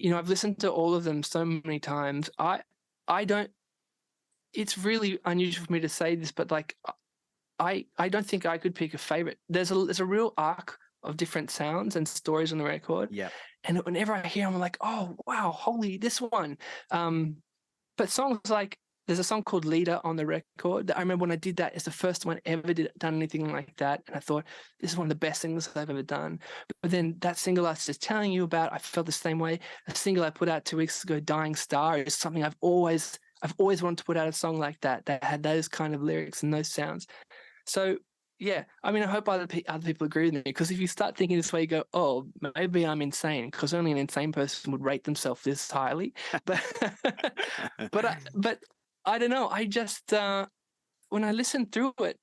I've listened to all of them so many times. I don't. It's really unusual for me to say this, but like, I don't think I could pick a favorite. There's a real arc of different sounds and stories on the record, Yeah. and whenever I hear them, I'm like, oh wow, holy this one. But songs like there's a song called Leader on the record that I remember when I did that, it's the first time I ever done anything like that. And I thought, this is one of the best things I've ever done. But then that single I was just telling you about, I felt the same way. A single I put out 2 weeks ago, Dying Star, is something I've always wanted to put out a song like that had those kind of lyrics and those sounds. So yeah, I mean, I hope other people agree with me, because if you start thinking this way, you go, "Oh, maybe I'm insane," because only an insane person would rate themselves this highly. But but I don't know. I just when I listen through it,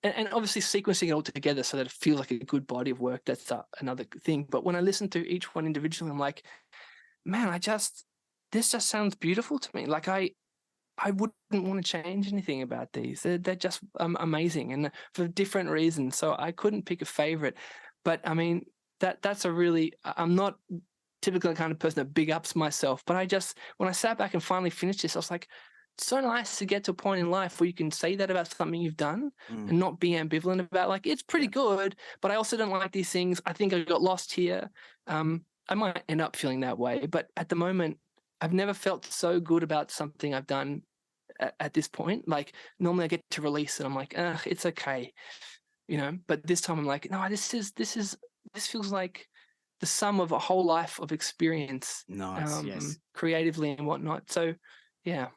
and obviously sequencing it all together so that it feels like a good body of work, that's another thing. But when I listen to each one individually, I'm like, man, this just sounds beautiful to me. Like I wouldn't want to change anything about these. They're just amazing, and for different reasons. So I couldn't pick a favorite. But I mean, that's a really. I'm not typically the kind of person that big ups myself, but when I sat back and finally finished this, I was like, it's so nice to get to a point in life where you can say that about something you've done Mm, and not be ambivalent about, like, it's pretty yeah. good, but I also don't like these things. I think I got lost here. I might end up feeling that way, but at the moment, I've never felt so good about something I've done at this point. Like, normally I get to release it, I'm like, it's okay, But this time I'm like, no, this feels like the sum of a whole life of experience, Nice. Yes. creatively and whatnot. So, yeah.